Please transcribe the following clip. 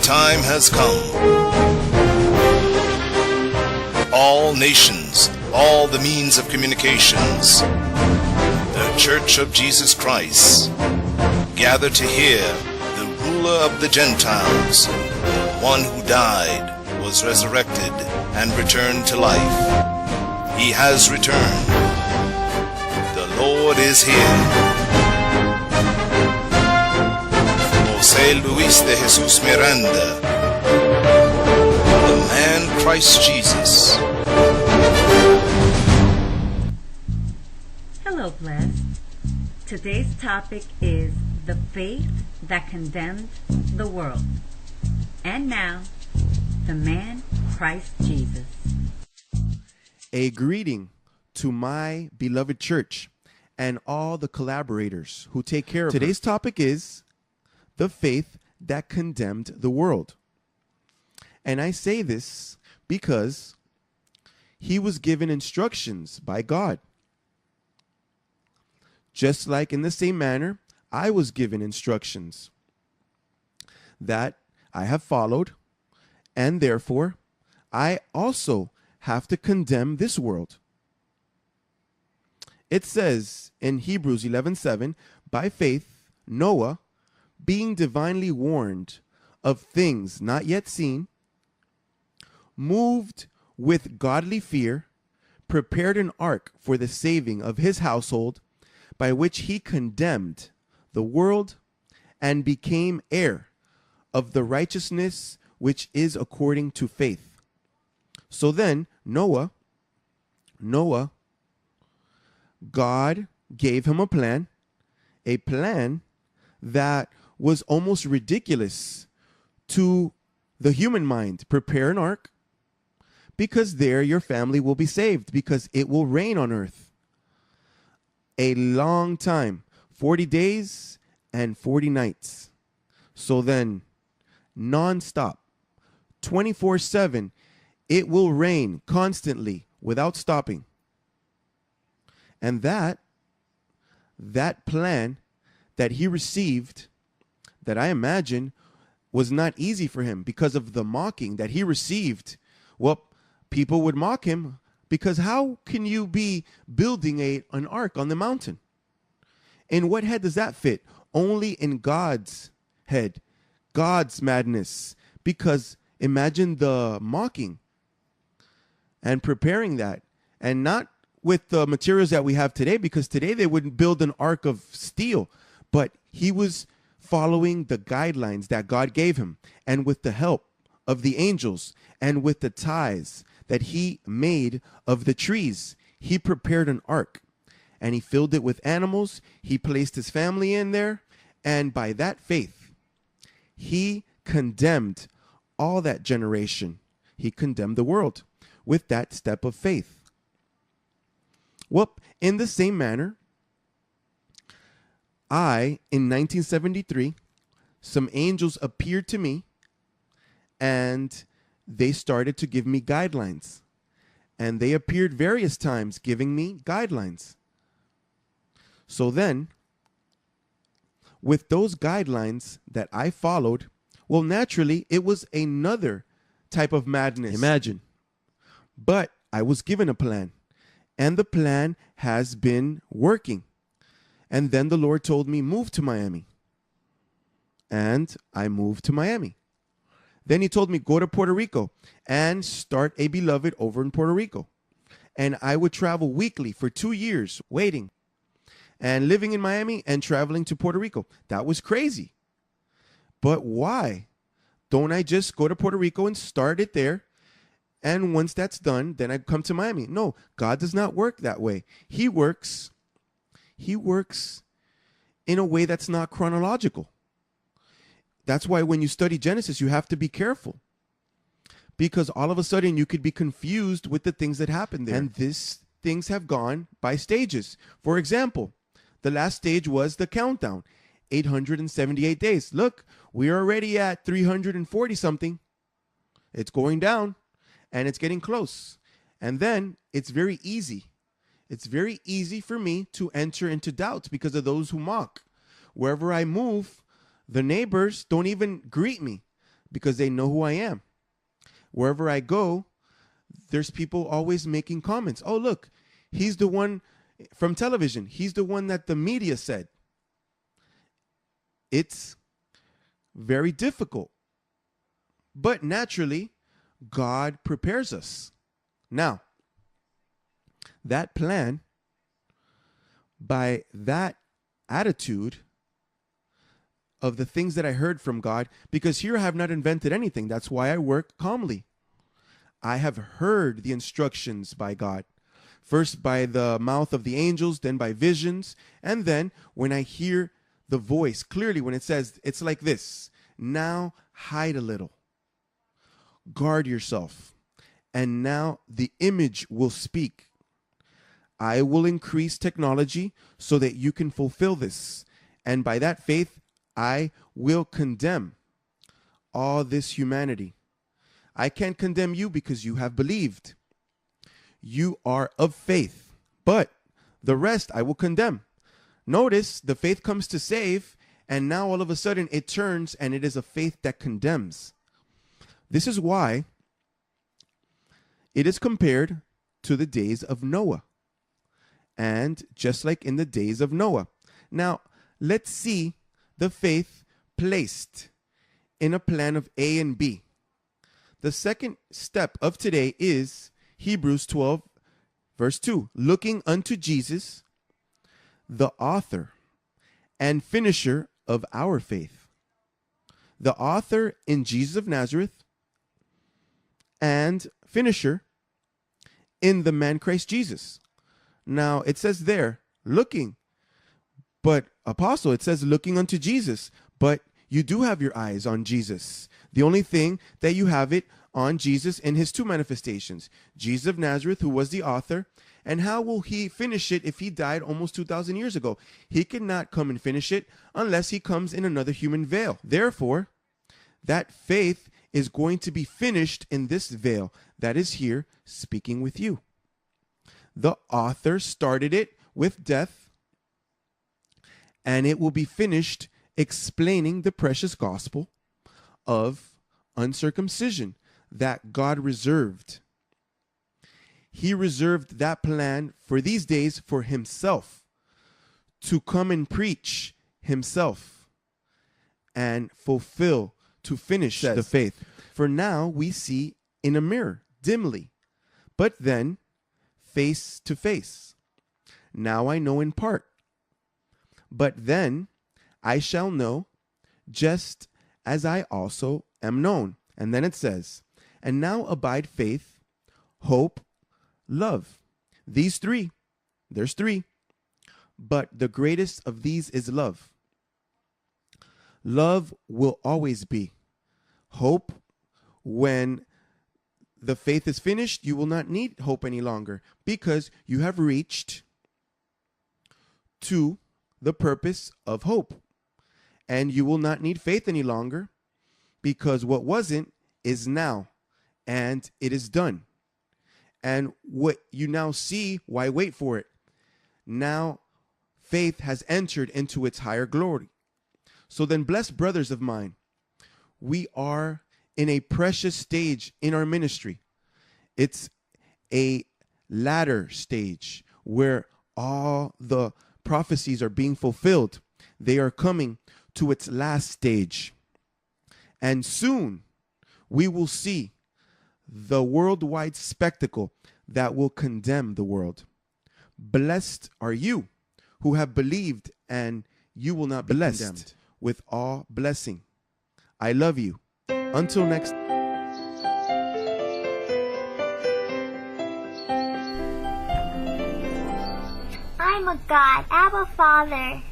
time has come. All nations, all the means of communications, the Church of Jesus Christ, gather to hear the ruler of the Gentiles, the one who died, was resurrected, and returned to life. He has returned. The Lord is here. José Luis de Jesús Miranda, the man Christ Jesus. Hello, Blessed. Today's topic is the faith that condemned the world. And now, the man Christ Jesus. A greeting to my beloved church and all the collaborators who take care of Today's topic is the faith that condemned the world. And I say this because he was given instructions by God. Just like in the same manner, I was given instructions that I have followed, and therefore I also have to condemn this world. It says in Hebrews 11:7, by faith Noah, being divinely warned of things not yet seen, moved with godly fear, prepared an ark for the saving of his household, by which he condemned the world and became heir of the righteousness which is according to faith. So then, Noah, God gave him a plan that was almost ridiculous to the human mind. Prepare an ark, because there your family will be saved, because it will rain on earth. A long time, 40 days and 40 nights. So then, non-stop, 24/7, it will rain constantly without stopping. And that plan that he received, that I imagine was not easy for him because of the mocking that he received. Well, people would mock him because how can you be building an ark on the mountain? In what head does that fit? Only in God's head, God's madness. Because imagine the mocking and preparing that, and not with the materials that we have today, because today they wouldn't build an ark of steel, but he was following the guidelines that God gave him, and with the help of the angels and with the ties that he made of the trees, he prepared an ark, and he filled it with animals. He placed his family in there, and by that faith, he condemned all that generation. He condemned the world with that step of faith. Well, in the same manner, in 1973, some angels appeared to me, and they started to give me guidelines. And they appeared various times giving me guidelines. So then, with those guidelines that I followed, well, naturally, it was another type of madness. Imagine. But I was given a plan, and the plan has been working. And then the Lord told me, move to Miami. And I moved to Miami. Then he told me, go to Puerto Rico and start a beloved over in Puerto Rico. And I would travel weekly for 2 years, waiting and living in Miami and traveling to Puerto Rico. That was crazy. But why don't I just go to Puerto Rico and start it there? And once that's done, then I come to Miami. No, God does not work that way. He works in a way that's not chronological. That's why when you study Genesis, you have to be careful, because all of a sudden you could be confused with the things that happened there. And these things have gone by stages. For example, the last stage was the countdown, 878 days. Look, we're already at 340 something. It's going down, and it's getting close. And then it's very easy. It's very easy for me to enter into doubt because of those who mock. Wherever I move, the neighbors don't even greet me because they know who I am. Wherever I go, there's people always making comments. Oh, look, he's the one from television. He's the one that the media said. It's very difficult. But naturally, God prepares us. Now, that plan, by that attitude of the things that I heard from God, because here I have not invented anything. That's why I work calmly. I have heard the instructions by God, first by the mouth of the angels, then by visions, and then when I hear the voice clearly, when it says, it's like this: now hide a little, guard yourself, and now the image will speak. I will increase technology so that you can fulfill this, and by that faith I will condemn all this humanity. I can't condemn you because you have believed. You are of faith, but the rest I will condemn. Notice the faith comes to save, and now all of a sudden it turns and it is a faith that condemns. This is why it is compared to the days of Noah. And just like in the days of Noah. Now, let's see the faith placed in a plan of A and B. The second step of today is Hebrews 12, verse 2. Looking unto Jesus, the author and finisher of our faith. The author in Jesus of Nazareth and finisher in the man Christ Jesus. Now, it says there, looking. But, Apostle, it says looking unto Jesus. But you do have your eyes on Jesus. The only thing that you have it on Jesus in his two manifestations. Jesus of Nazareth, who was the author. And how will he finish it if he died almost 2,000 years ago? He cannot come and finish it unless he comes in another human veil. Therefore, that faith is going to be finished in this veil that is here speaking with you. The author started it with death, and it will be finished explaining the precious gospel of uncircumcision that God reserved. He reserved that plan for these days for himself, to come and preach himself and fulfill, to finish the faith. For now we see in a mirror, dimly, but then face to face. Now I know in part, but then I shall know just as I also am known. And then it says, and now abide faith, hope, love. These three, there's three, but the greatest of these is love. Love will always be. Hope, when the faith is finished, you will not need hope any longer because you have reached to the purpose of hope. And you will not need faith any longer because what wasn't is now, and it is done. And what you now see, why wait for it? Now faith has entered into its higher glory. So then, blessed brothers of mine, we are in a precious stage in our ministry. It's a latter stage where all the prophecies are being fulfilled. They are coming to its last stage. And soon we will see the worldwide spectacle that will condemn the world. Blessed are you who have believed, and you will not be condemned with all blessing. I love you. Until next. I'm a God, Abba Father.